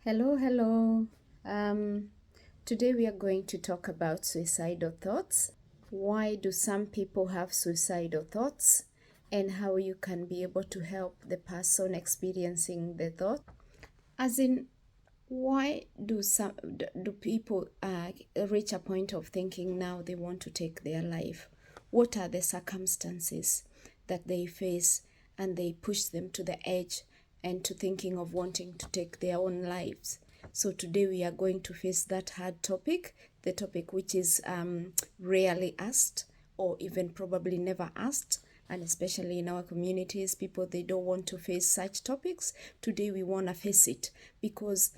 Hello, hello. Um, Today we are going to talk about suicidal thoughts. Why do some people have suicidal thoughts, and how you can be able to help the person experiencing the thought? As in, why do people reach a point of thinking now they want to take their life? What are the circumstances that they face and they push them to the edge and to thinking of wanting to take their own lives? So today we are going to face that hard topic, the topic which is rarely asked or even probably never asked, and especially in our communities, people, they don't want to face such topics. Today we want to face it because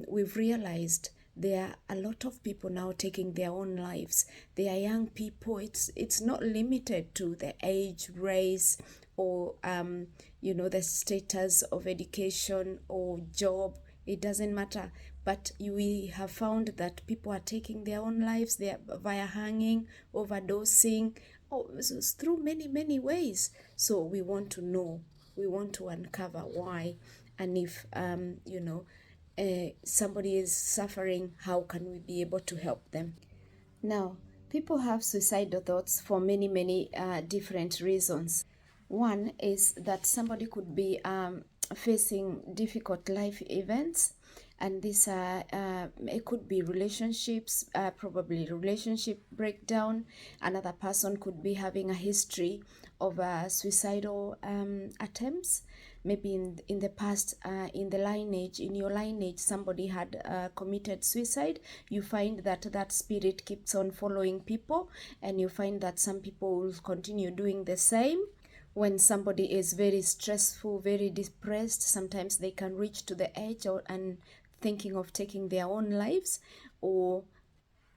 we've realized there are a lot of people now taking their own lives. They are young people. It's not limited to the age, race, or the status of education or job. It doesn't matter. But we have found that people are taking their own lives. They are via hanging, overdosing, through many ways. So we want to know. We want to uncover why, and if somebody is suffering, how can we be able to help them? Now, people have suicidal thoughts for many different reasons. One is that somebody could be facing difficult life events, and these are it could be relationships, probably relationship breakdown. Another person could be having a history of suicidal attempts. Maybe in the past, in your lineage, somebody had committed suicide. You find that that spirit keeps on following people, and you find that some people will continue doing the same. When somebody is very stressful, very depressed, sometimes they can reach to the edge and thinking of taking their own lives, or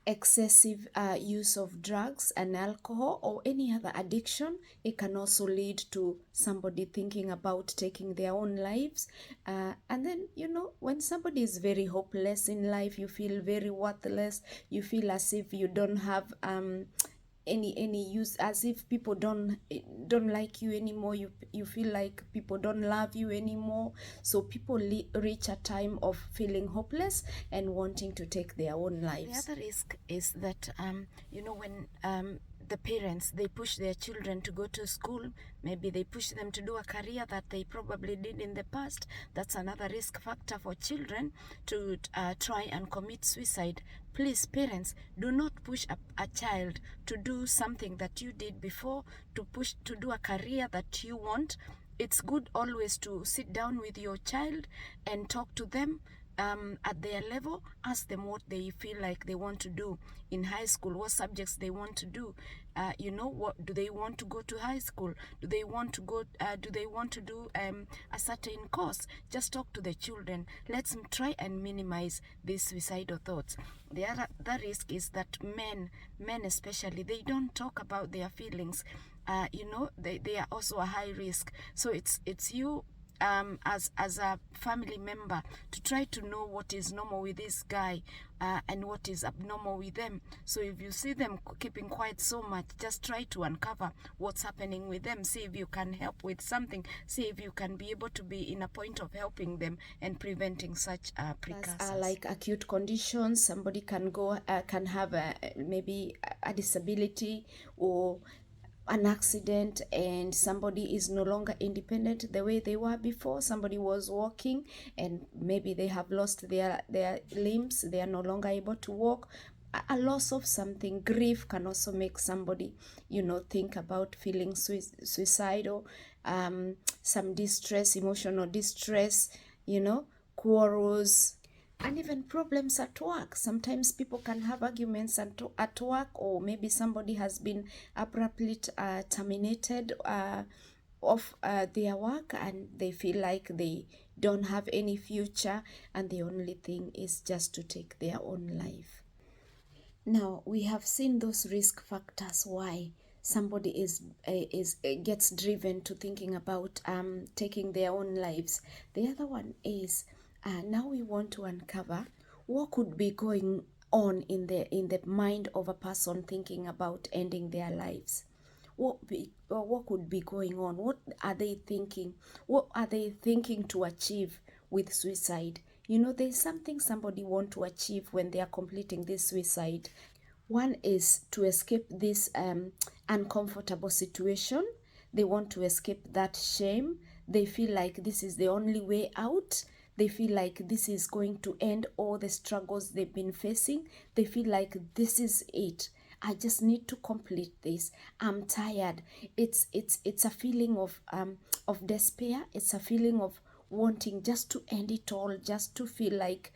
excessive use of drugs and alcohol or any other addiction. It can also lead to somebody thinking about taking their own lives. And then, when somebody is very hopeless in life, you feel very worthless, you feel as if you don't have any use, as if people don't like you anymore. You feel like people don't love you anymore. So people reach a time of feeling hopeless and wanting to take their own lives. The other risk is that when the parents, they push their children to go to school, maybe they push them to do a career that they probably did in the past. That's another risk factor for children to try and commit suicide. Please, parents, do not push a child to do something that you did before, to do a career that you want. It's good always to sit down with your child and talk to them at their level. Ask them what they feel like they want to do in high school, what subjects they want to do. What do they want to go to high school? Do they want to go? Do they want to do a certain course? Just talk to the children. Let's try and minimize these suicidal thoughts. The other risk is that men especially, they don't talk about their feelings. They are also a high risk. So it's you as a family member to try to know what is normal with this guy and what is abnormal with them. So if you see them keeping quiet so much, just try to uncover what's happening with them. See if you can help with something. See if you can be able to be in a point of helping them and preventing such precursors. Like acute conditions, somebody can have maybe a disability or an accident, and somebody is no longer independent the way they were before. Somebody was walking and maybe they have lost their limbs, they are no longer able to walk. A loss of something, grief can also make somebody think about feeling suicidal. Some distress, emotional distress, quarrels, and even problems at work. Sometimes people can have arguments at work, or maybe somebody has been abruptly terminated of their work, and they feel like they don't have any future, and the only thing is just to take their own life. Now, we have seen those risk factors why somebody gets driven to thinking about taking their own lives. The other one is now we want to uncover what could be going on in the mind of a person thinking about ending their lives. What could be going on? What are they thinking? What are they thinking to achieve with suicide? There's something somebody want to achieve when they are completing this suicide. One is to escape this uncomfortable situation. They want to escape that shame. They feel like this is the only way out. They feel like this is going to end all the struggles they've been facing. They feel like this is it. I just need to complete this. I'm tired. It's a feeling of despair. It's a feeling of wanting just to end it all, just to feel like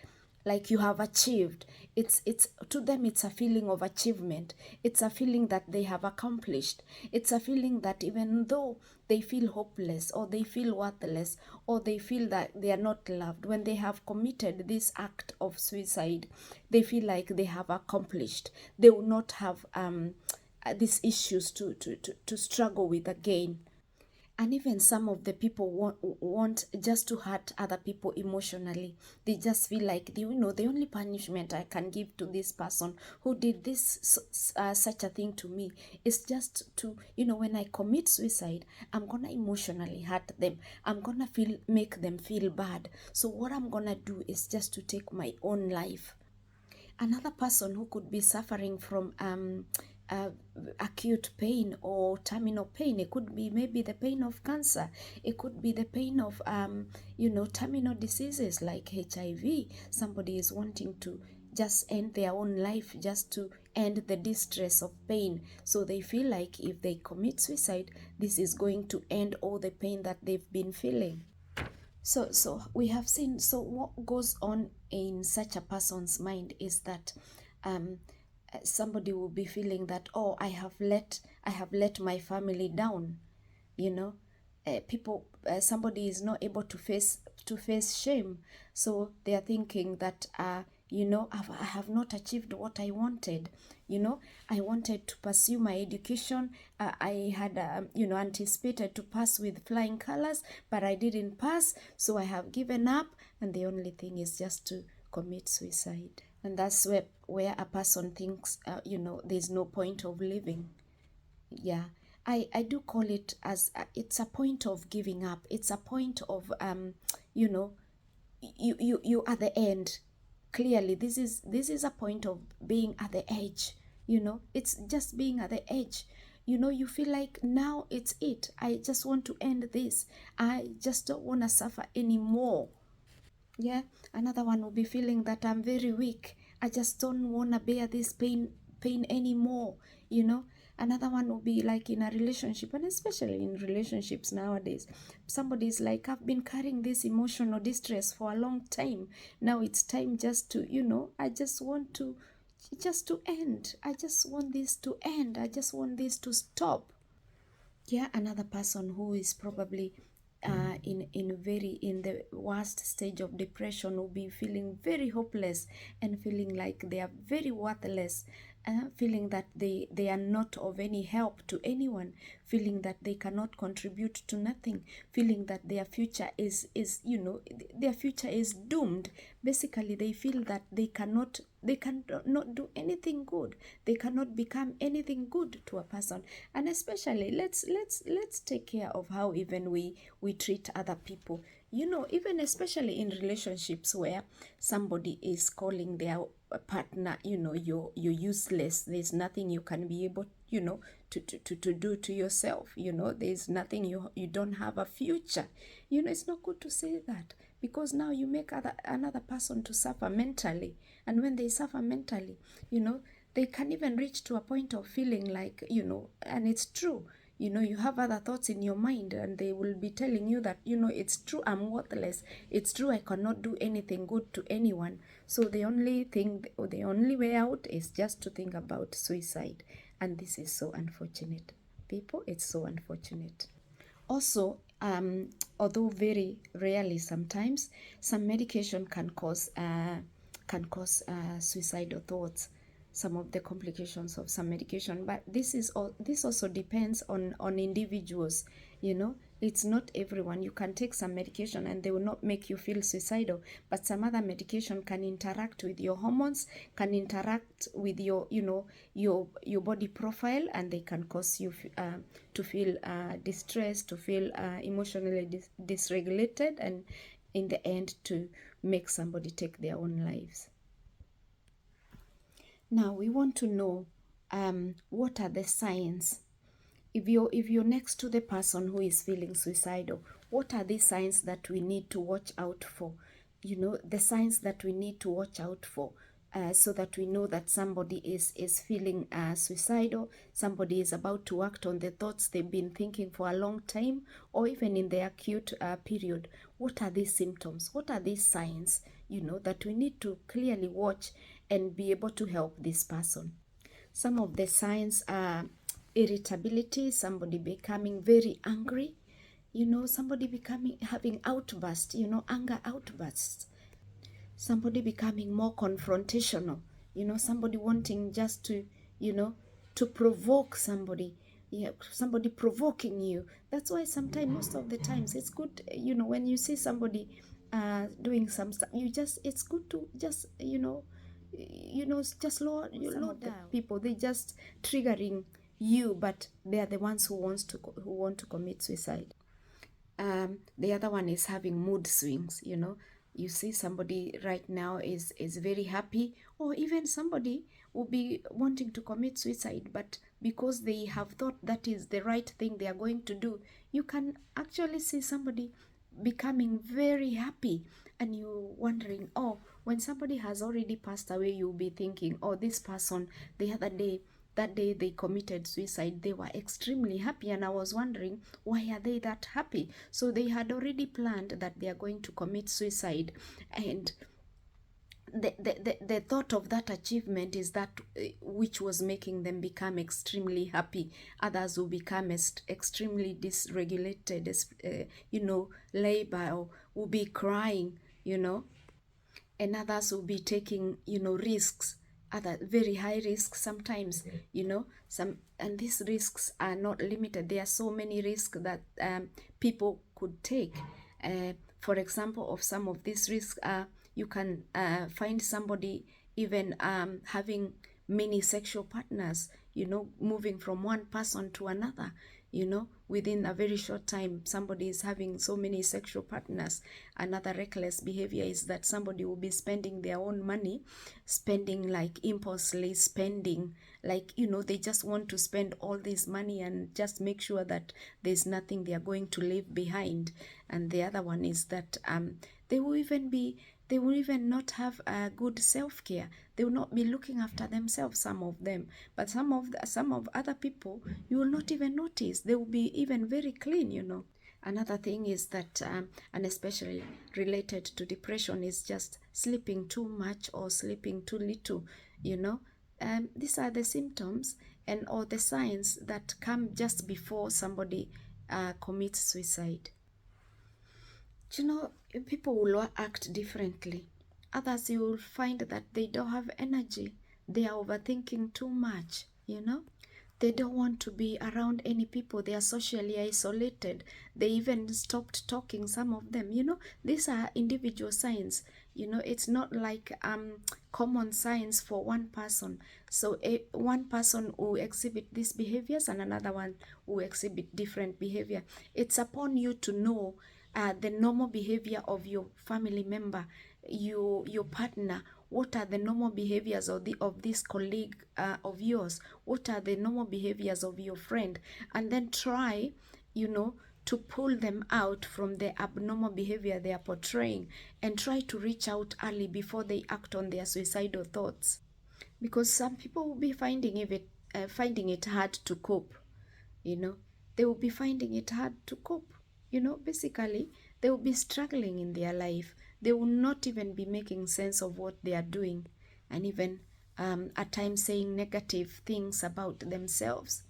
you have achieved. It's to them, it's a feeling of achievement. It's a feeling that they have accomplished. It's a feeling that even though they feel hopeless, or they feel worthless, or they feel that they are not loved, when they have committed this act of suicide, they feel like they have accomplished. They will not have these issues to struggle with again. And even some of the people want just to hurt other people emotionally. They just feel like, the only punishment I can give to this person who did this such a thing to me is just to, when I commit suicide, I'm gonna emotionally hurt them. I'm gonna make them feel bad. So what I'm gonna do is just to take my own life. Another person who could be suffering from uh, acute pain or terminal pain. It could be maybe the pain of cancer. It could be the pain of terminal diseases like HIV. Somebody is wanting to just end their own life, just to end the distress of pain. So they feel like if they commit suicide, this is going to end all the pain that they've been feeling. So we have seen. So what goes on in such a person's mind is that somebody will be feeling that, oh, I have let my family down. People, somebody is not able to face shame, so they are thinking that I have not achieved what I wanted. I wanted to pursue my education. I had anticipated to pass with flying colors, but I didn't pass, so I have given up, and the only thing is just to commit suicide. And that's where a person thinks there's no point of living. Yeah, I do call it as it's a point of giving up. It's a point of you know you at the end. Clearly, this is a point of being at the edge. It's just being at the edge. You feel like now it's it. I just want to end this. I just don't want to suffer anymore. Yeah, another one will be feeling that I'm very weak. I just don't want to bear this pain anymore. Another one will be like in a relationship, and especially in relationships nowadays. Somebody is like, I've been carrying this emotional distress for a long time. Now it's time just to, I just want to end. I just want this to end. I just want this to stop. Yeah, another person who is probably in the worst stage of depression will be feeling very hopeless and feeling like they are very worthless, feeling that they are not of any help to anyone, feeling that they cannot contribute to nothing, feeling that their future is their future is doomed. Basically, they feel that they cannot do anything good. They cannot become anything good to a person. And especially, let's take care of how even we treat other people. Even especially in relationships where somebody is calling their partner, you're useless. There's nothing you can be able, to do to yourself. There's nothing, you don't have a future. It's not good to say that, because now you make another person to suffer mentally. And when they suffer mentally, they can even reach to a point of feeling like, and it's true, you have other thoughts in your mind, and they will be telling you that, it's true, I'm worthless. It's true, I cannot do anything good to anyone. So the only way out is just to think about suicide. And this is so unfortunate. People, it's so unfortunate. Also, although very rarely sometimes, some medication can cause suicidal thoughts, some of the complications of some medication. But this also depends on individuals. It's not everyone. You can take some medication and they will not make you feel suicidal, but some other medication can interact with your hormones, can interact with your your body profile, and they can cause you to feel distressed, to feel emotionally dysregulated, and in the end to make somebody take their own lives. Now we want to know what are the signs. If you're next to the person who is feeling suicidal, what are the signs that we need to watch out for? The signs that we need to watch out for, so that we know that somebody is feeling suicidal, somebody is about to act on the thoughts they've been thinking for a long time, or even in the acute period. What are these symptoms? What are these signs, that we need to clearly watch and be able to help this person? Some of the signs are irritability, somebody becoming very angry, somebody having outbursts, anger outbursts, somebody becoming more confrontational, somebody wanting just to, to provoke somebody, somebody provoking you. That's why sometimes, most of the times, it's good, when you see somebody doing some stuff, it's good to just, just lower the people. They just triggering you, but they are the ones who want to commit suicide. The other one is having mood swings. You see somebody right now is very happy, or even somebody will be wanting to commit suicide, but because they have thought that is the right thing they are going to do, you can actually see somebody becoming very happy, and you wondering, oh, when somebody has already passed away, you'll be thinking, oh, this person, that day they committed suicide, they were extremely happy, and I was wondering, why are they that happy? So they had already planned that they are going to commit suicide, and the thought of that achievement is that which was making them become extremely happy. Others will become extremely dysregulated, labor, or will be crying, and others will be taking, risks, other very high risks sometimes, and these risks are not limited. There are so many risks that people could take. For example, of some of these risks are, you can find somebody even having many sexual partners, moving from one person to another, within a very short time, somebody is having so many sexual partners. Another reckless behavior is that somebody will be spending their own money, spending like impulsively spending, like, they just want to spend all this money and just make sure that there's nothing they are going to leave behind. And the other one is that they will even not have a good self-care. They will not be looking after themselves, some of them. But some of other people, you will not even notice. They will be even very clean. Another thing is that, and especially related to depression, is just sleeping too much or sleeping too little. These are the symptoms or the signs that come just before somebody commits suicide. People will act differently. Others, you will find that they don't have energy. They are overthinking too much, They don't want to be around any people. They are socially isolated. They even stopped talking, some of them. These are individual signs. It's not like common signs for one person. So one person will exhibit these behaviors and another one will exhibit different behavior. It's upon you to know the normal behavior of your family member, your partner. What are the normal behaviors of this colleague of yours? What are the normal behaviors of your friend? And then try, to pull them out from the abnormal behavior they are portraying, and try to reach out early before they act on their suicidal thoughts. Because some people will be finding it hard to cope. They will be finding it hard to cope. Basically, they will be struggling in their life. They will not even be making sense of what they are doing, and even at times saying negative things about themselves.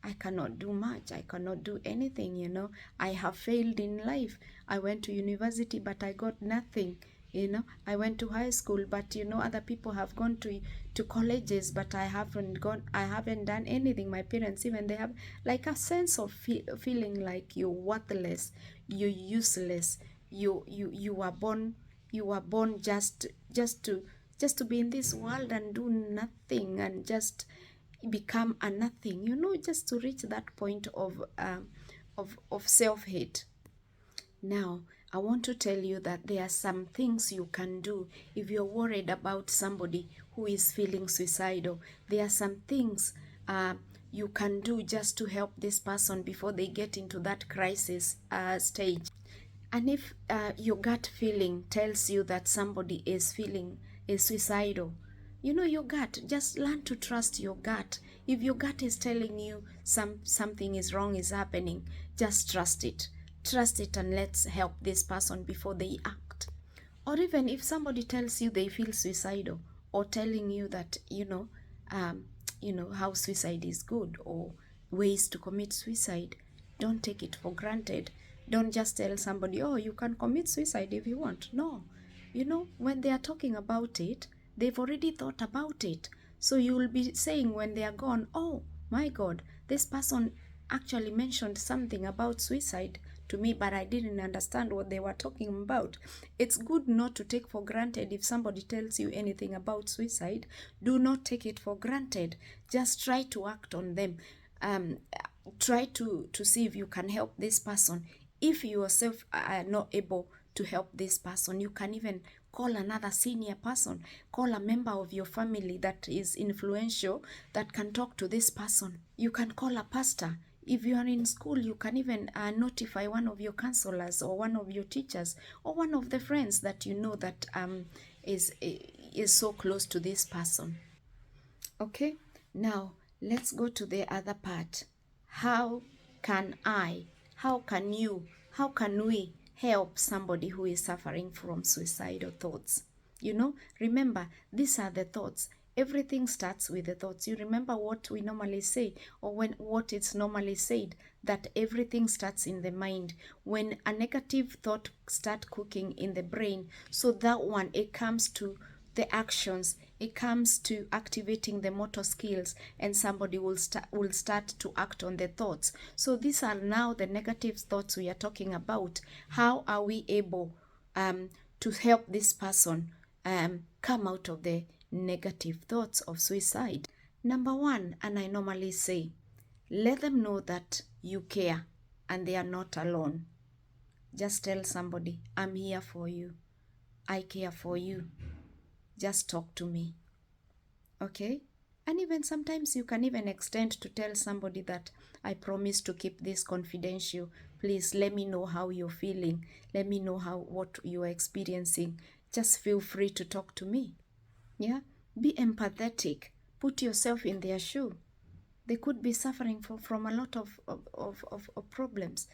I cannot do much. I cannot do anything. I have failed in life. I went to university, but I got nothing. I went to high school, but other people have gone to colleges, but I haven't done anything. My parents, even, they have like a sense of feeling like you're worthless, you're useless, you were born just to be in this world and do nothing, and just become a nothing, just to reach that point of self-hate. Now, I want to tell you that there are some things you can do if you're worried about somebody who is feeling suicidal. There are some things you can do just to help this person before they get into that crisis stage. And if your gut feeling tells you that somebody is suicidal, you know your gut. Just learn to trust your gut. If your gut is telling you something is wrong is happening, just trust it. Trust it and let's help this person before they act. Or even if somebody tells you they feel suicidal, or telling you that um, how suicide is good or ways to commit suicide, don't take it for granted. Don't just tell somebody, oh, you can commit suicide if you want. No, when they are talking about it, they've already thought about it. So you will be saying when they are gone, oh my God, this person actually mentioned something about suicide to me, but I didn't understand what they were talking about. It's good not to take for granted if somebody tells you anything about suicide. Do not take it for granted. Just try to act on them. Try to see if you can help this person. If you yourself are not able to help this person, you can even call another senior person, call a member of your family that is influential that can talk to this person. You can call a pastor. If you are in school, you can even notify one of your counselors or one of your teachers or one of the friends that you know that is so close to this person. Okay, now let's go to the other part. How can how can you, how can we help somebody who is suffering from suicidal thoughts? Remember, these are the thoughts. Everything starts with the thoughts. You remember what we normally say, or what it's normally said, that everything starts in the mind. When a negative thought start cooking in the brain, so that one, it comes to the actions, it comes to activating the motor skills, and somebody will start to act on the thoughts. So these are now the negative thoughts we are talking about. How are we able to help this person come out of the negative thoughts of suicide? Number one, and I normally say, let them know that you care and they are not alone. Just tell somebody, I'm here for you, I care for you, just talk to me. Okay? And even sometimes you can even extend to tell somebody that I promise to keep this confidential. Please let me know how you're feeling. Let me know what you're experiencing. Just feel free to talk to me. Yeah? Be empathetic. Put yourself in their shoe. They could be suffering from a lot of problems.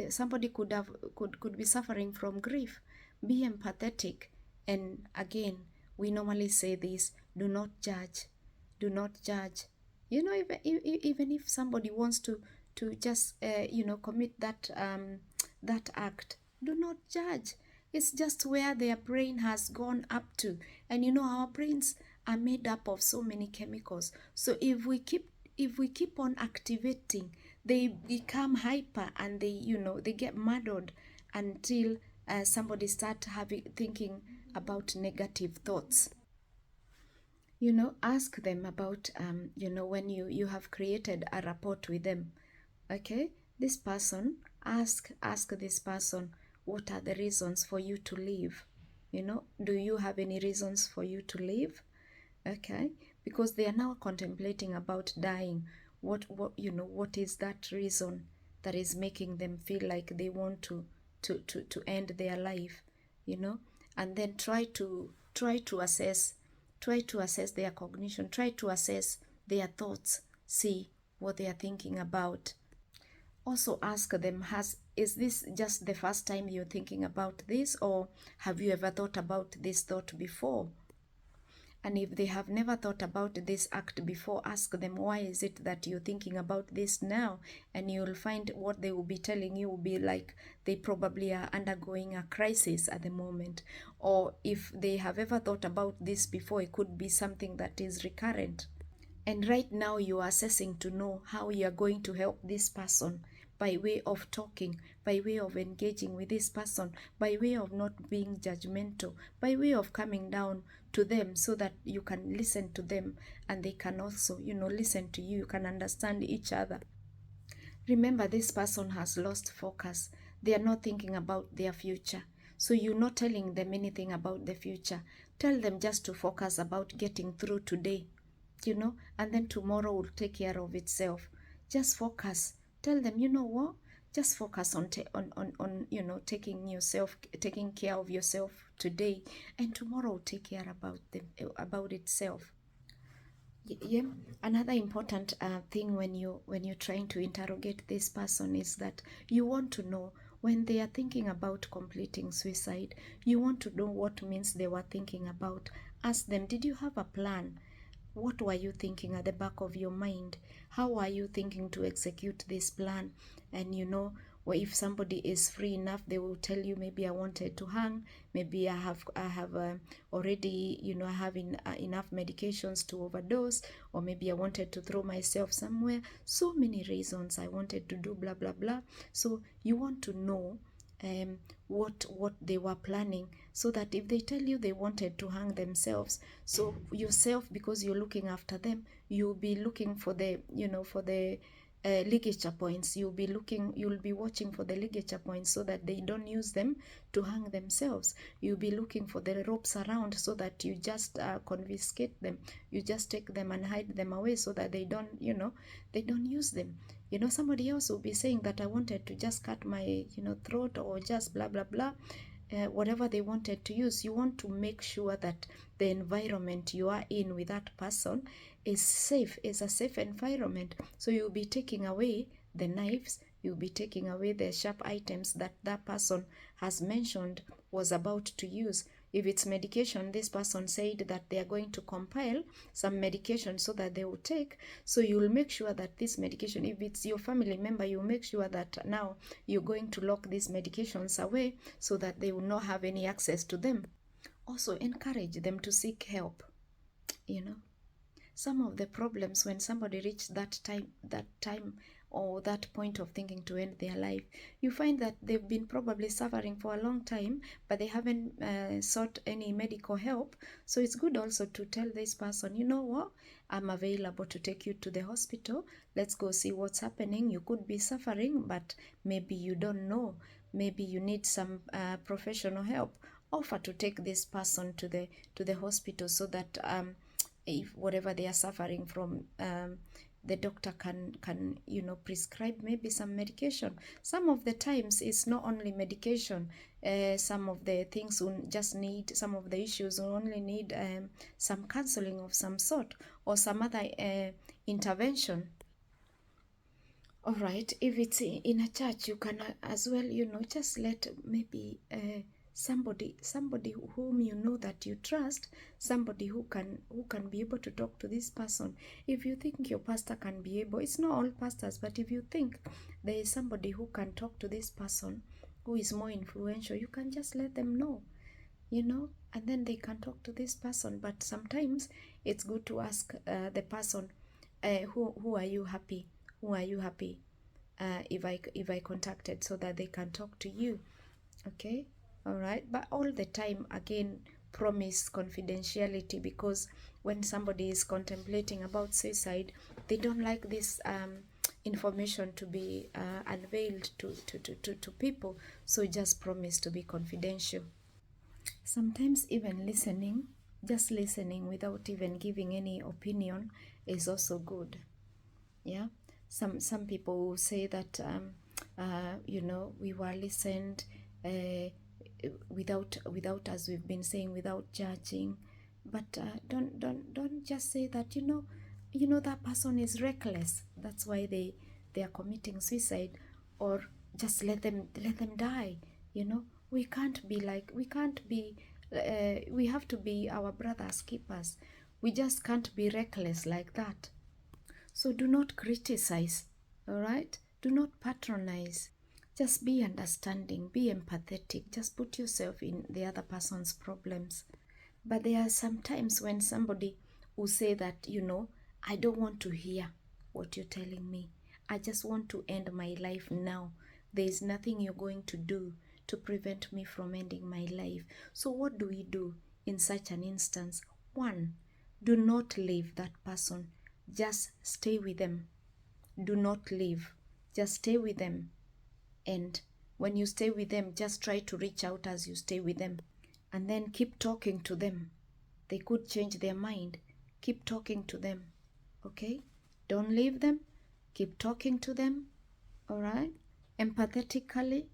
Somebody could be suffering from grief. Be empathetic. And again, we normally say this, do not judge. Do not judge. Even if somebody wants to just commit that act, do not judge. It's just where their brain has gone up to. And our brains are made up of so many chemicals. So if we keep on activating, they become hyper, and they get muddled until somebody start thinking about negative thoughts. Ask them about when you have created a rapport with them. Okay, this person, ask this person, what are the reasons for you to leave? Do you have any reasons for you to leave? Okay, because they are now contemplating about dying. What is that reason that is making them feel like they want to end their life? And then try to assess their cognition, try to assess their thoughts, see what they are thinking about. Also ask them, is this just the first time you're thinking about this, or have you ever thought about this thought before? And if they have never thought about this act before, ask them, why is it that you're thinking about this now? And you'll find what they will be telling you will be like they probably are undergoing a crisis at the moment. Or if they have ever thought about this before, it could be something that is recurrent. And right now you are assessing to know how you are going to help this person, by way of talking, by way of engaging with this person, by way of not being judgmental, by way of coming down to them so that you can listen to them and they can also, listen to you. You can understand each other. Remember, this person has lost focus. They are not thinking about their future. So you're not telling them anything about the future. Tell them just to focus about getting through today, and then tomorrow will take care of itself. Just focus. Tell them, you know what? Just focus on taking care of yourself today, and tomorrow will take care about itself. Yeah. Another important thing when you're trying to interrogate this person is that you want to know when they are thinking about completing suicide. You want to know what means they were thinking about. Ask them, did you have a plan? What were you thinking at the back of your mind? How are you thinking to execute this plan? And if somebody is free enough, they will tell you, maybe I wanted to hang, maybe I have already, I have enough medications to overdose, or maybe I wanted to throw myself somewhere. So many reasons I wanted to do blah blah blah. So you want to know what they were planning, so that if they tell you they wanted to hang themselves, so yourself, because you're looking after them, you'll be looking for the ligature points. You'll be watching for the ligature points, so that they don't use them to hang themselves. You'll be looking for the ropes around, so that you just confiscate them. You just take them and hide them away, so that they don't use them. Somebody else will be saying that I wanted to just cut my throat, or just blah blah blah. Whatever they wanted to use. You want to make sure that the environment you are in with that person is safe, is a safe environment. So you'll be taking away the knives, you'll be taking away the sharp items that that person has mentioned was about to use. If it's medication, this person said that they are going to compile some medication so that they will take. So you'll make sure that this medication, if it's your family member, you'll make sure that now you're going to lock these medications away, so that they will not have any access to them. Also, encourage them to seek help. Some of the problems, when somebody reached that time or that point of thinking to end their life, you find that they've been probably suffering for a long time, but they haven't sought any medical help. So it's good also to tell this person, you know what, I'm available to take you to the hospital. Let's go see what's happening. You could be suffering, but maybe you don't know. Maybe you need some professional help. Offer to take this person to the hospital, so that if whatever they are suffering from, the doctor can prescribe maybe some medication. Some of the times it's not only medication. Some of the things will just need, some of the issues will only need some counseling of some sort, or some other intervention. All right, if it's in a church, you can as well, just let maybe somebody whom you know that you trust, somebody who can be able to talk to this person. If you think your pastor can be able, it's not all pastors, but if you think there is somebody who can talk to this person, who is more influential, you can just let them know, and then they can talk to this person. But sometimes it's good to ask the person, who are you happy? Who are you happy if I contacted, so that they can talk to you. Okay, all right. But all the time, again, promise confidentiality, because when somebody is contemplating about suicide, they don't like this information to be unveiled to people. So just promise to be confidential. Sometimes even just listening without even giving any opinion is also good. Yeah, some people will say that we were listened, without, as we've been saying, without judging. But don't just say that that person is reckless, that's why they are committing suicide, or just let them die. We can't be we have to be our brother's keepers. We just can't be reckless like that. So do not criticize, all right? Do not patronize. Just be understanding, be empathetic. Just put yourself in the other person's problems. But there are some times when somebody will say that, I don't want to hear what you're telling me. I just want to end my life now. There is nothing you're going to do to prevent me from ending my life. So what do we do in such an instance? One, do not leave that person. Just stay with them. Do not leave. Just stay with them. And when you stay with them, just try to reach out as you stay with them, and then keep talking to them. They could change their mind. Keep talking to them, okay? Don't leave them. Keep talking to them, all right? Empathetically.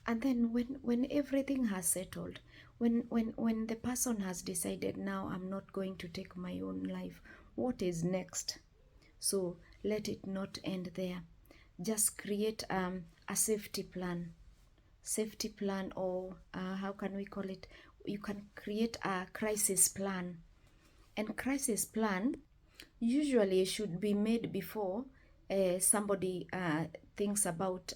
And then when everything has settled, when the person has decided, now I'm not going to take my own life, what is next? So let it not end there. Just create a safety plan. Safety plan, or how can we call it? You can create a crisis plan. And crisis plan usually should be made before somebody thinks about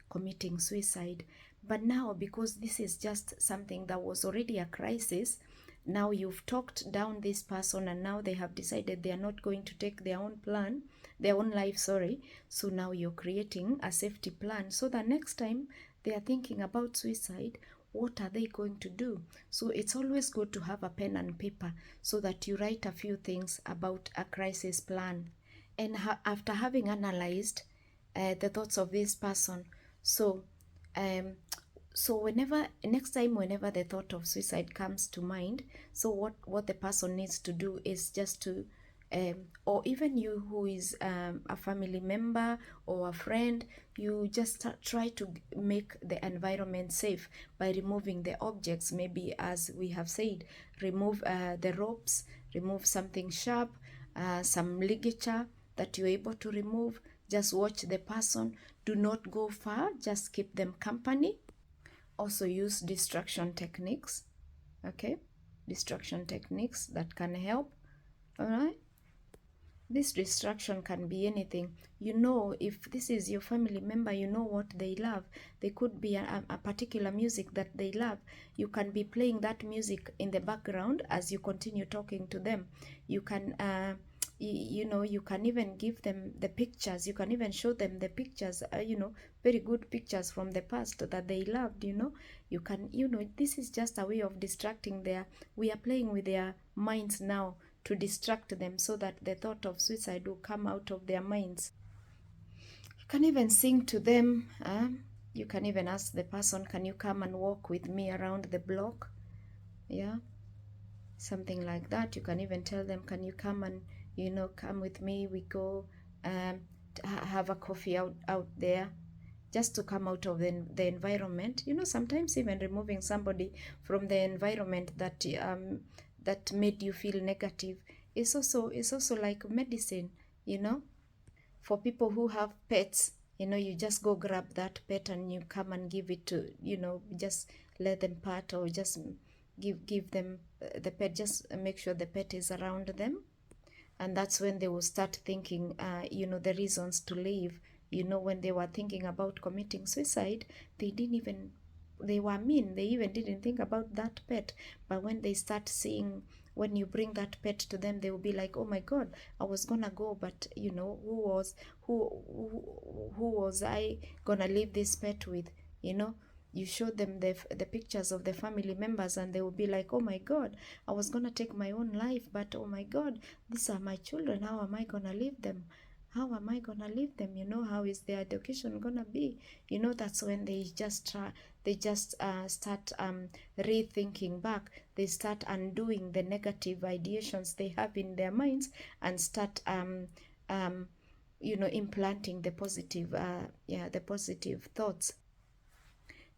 committing suicide. But now, because this is just something that was already a crisis, now you've talked down this person, and now they have decided they are not going to take their own plan, their own life, sorry. So now you're creating a safety plan, so that next time they are thinking about suicide, what are they going to do? So it's always good to have a pen and paper, so that you write a few things about a crisis plan. And after having analyzed the thoughts of this person, so whenever next time, whenever the thought of suicide comes to mind, so what the person needs to do is just to or even you who is a family member or a friend, you just try to make the environment safe by removing the objects. Maybe, as we have said, remove the ropes, remove something sharp, some ligature that you're able to remove. Just watch the person. Do not go far. Just keep them company. Also use distraction techniques. Okay, distraction techniques that can help. All right. This distraction can be anything. You know, if this is your family member, you know what they love. There could be a particular music that they love. You can be playing that music in the background as you continue talking to them. You can, you know, you can even give them the pictures. You can even show them the pictures, you know, very good pictures from the past that they loved, you know. You can, you know, this is just a way of distracting we are playing with their minds now, to distract them, so that the thought of suicide will come out of their minds. You can even sing to them. You can even ask the person, can you come and walk with me around the block? Yeah, something like that. You can even tell them, can you come and, you know, come with me, we go have a coffee out there, just to come out of the environment. You know, sometimes even removing somebody from the environment that made you feel negative is also like medicine, you know. For people who have pets, you know, you just go grab that pet and you come and give it to, you know, just let them pat, or just give them the pet. Just make sure the pet is around them, and that's when they will start thinking, you know, the reasons to leave. You know, when they were thinking about committing suicide, they didn't even, they were mean, they even didn't think about that pet. But when they start seeing, when you bring that pet to them, they will be like, oh my god, I was gonna go, but you know, who was I gonna leave this pet with? You know, you show them the pictures of the family members, and they will be like, oh my god, I was gonna take my own life, but oh my god, these are my children. How am I gonna leave them? How am I gonna leave them? You know, how is their education gonna be? You know, that's when they just start rethinking back. They start undoing the negative ideations they have in their minds, and start you know, implanting the positive the positive thoughts.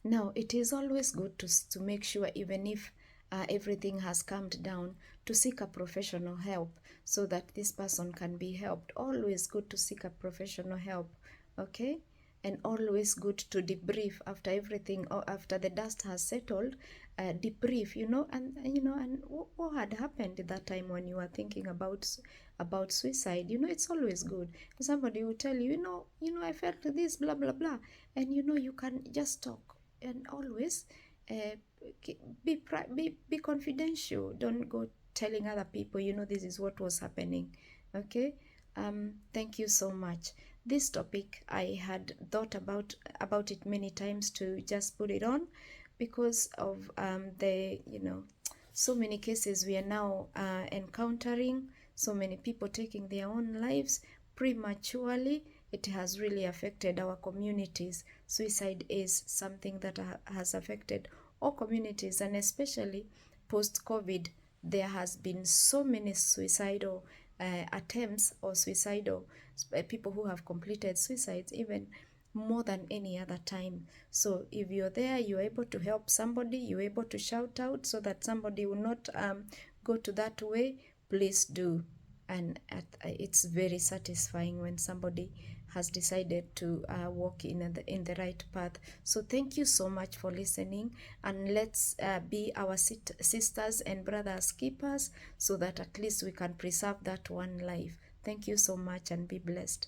Now, it is always good to make sure, even if everything has calmed down, to seek a professional help, so that this person can be helped. Always good to seek a professional help, okay? And always good to debrief after everything, or after the dust has settled. Debrief, you know, and you know, and what had happened at that time when you were thinking about suicide. You know, it's always good. Somebody will tell you, I felt this, blah blah blah, and you know, you can just talk. And always be confidential. Don't go telling other people, you know, this is what was happening. Okay. Thank you so much. This topic, I had thought about it many times to just put it on, because of the, you know, so many cases we are now encountering, so many people taking their own lives prematurely, it has really affected our communities. Suicide is something that has affected all communities, and especially post-COVID, there has been so many suicidal attempts, or suicidal people who have completed suicides, even more than any other time. So if you're there, you're able to help somebody, you're able to shout out so that somebody will not go to that way, please do. And it's very satisfying when somebody has decided to walk in the right path. So thank you so much for listening, and let's be our sisters and brothers keepers, so that at least we can preserve that one life. Thank you so much, and be blessed.